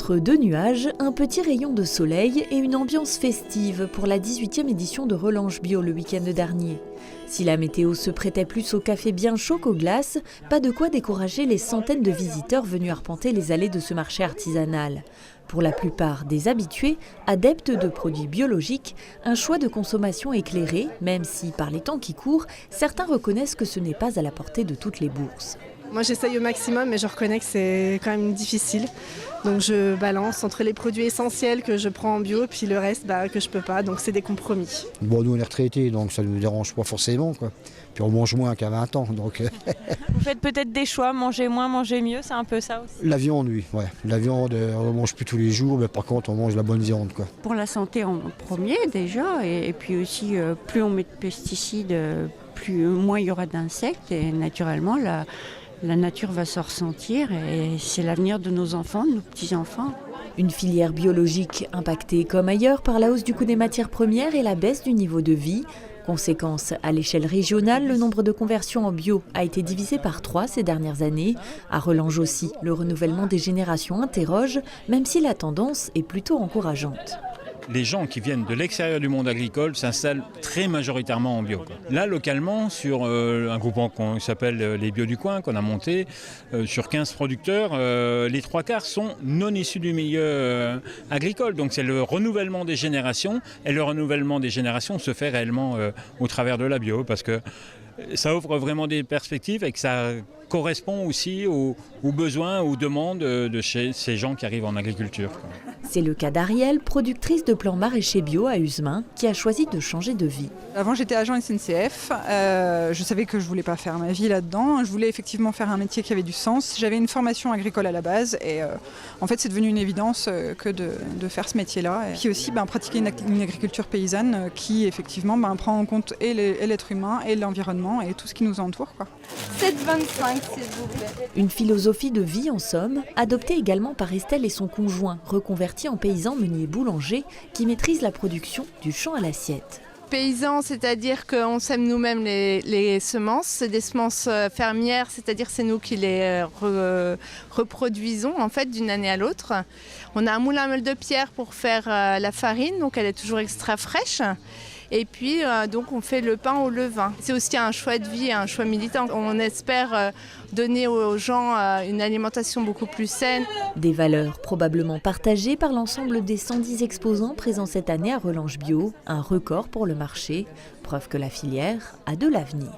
Entre deux nuages, un petit rayon de soleil et une ambiance festive pour la 18e édition de Relange Bio le week-end dernier. Si la météo se prêtait plus au café bien chaud qu'aux glaces, pas de quoi décourager les centaines de visiteurs venus arpenter les allées de ce marché artisanal. Pour la plupart des habitués, adeptes de produits biologiques, un choix de consommation éclairé, même si par les temps qui courent, certains reconnaissent que ce n'est pas à la portée de toutes les bourses. Moi j'essaye au maximum mais je reconnais que c'est quand même difficile. Donc je balance entre les produits essentiels que je prends en bio puis le reste que je peux pas, donc c'est des compromis. Bon, nous on est retraités donc ça ne nous dérange pas forcément, quoi. Puis on mange moins qu'à 20 ans. Donc Vous faites peut-être des choix, manger moins, manger mieux, c'est un peu ça aussi? La viande, oui. Ouais. La viande, on ne mange plus tous les jours, mais par contre on mange la bonne viande, quoi. Pour la santé en premier déjà, et puis aussi plus on met de pesticides, moins il y aura d'insectes et naturellement la nature va se ressentir et c'est l'avenir de nos enfants, de nos petits-enfants. Une filière biologique impactée comme ailleurs par la hausse du coût des matières premières et la baisse du niveau de vie. Conséquence, à l'échelle régionale, le nombre de conversions en bio a été divisé par 3 ces dernières années. À Relange aussi, le renouvellement des générations interroge, même si la tendance est plutôt encourageante. Les gens qui viennent de l'extérieur du monde agricole s'installent très majoritairement en bio. Là, localement, sur un groupement qui s'appelle les Bio du Coin, qu'on a monté, sur 15 producteurs, les 3/4 sont non issus du milieu agricole. Donc c'est le renouvellement des générations, et le renouvellement des générations se fait réellement au travers de la bio, parce que ça offre vraiment des perspectives et que ça correspond aussi aux besoins, aux demandes de ces gens qui arrivent en agriculture. C'est le cas d'Ariel, productrice de plants maraîchers bio à Usemin, qui a choisi de changer de vie. Avant j'étais agent SNCF, je savais que je ne voulais pas faire ma vie là-dedans, je voulais effectivement faire un métier qui avait du sens. J'avais une formation agricole à la base et en fait c'est devenu une évidence que de faire ce métier-là. Et puis aussi pratiquer une agriculture paysanne qui effectivement prend en compte et l'être humain et l'environnement et tout ce qui nous entoure, quoi. 7,25 s'il vous plaît. Une philosophie de vie en somme, adoptée également par Estelle et son conjoint, reconvertis en paysans meuniers boulangers qui maîtrisent la production du champ à l'assiette. Paysans, c'est-à-dire qu'on sème nous-mêmes les semences, c'est des semences fermières, c'est-à-dire c'est nous qui les reproduisons en fait d'une année à l'autre. On a un moulin à meule de pierre pour faire la farine, donc elle est toujours extra fraîche. Et puis donc on fait le pain au levain. C'est aussi un choix de vie, un choix militant. On espère donner aux gens une alimentation beaucoup plus saine. Des valeurs probablement partagées par l'ensemble des 110 exposants présents cette année à Relange Bio, un record pour le marché, preuve que la filière a de l'avenir.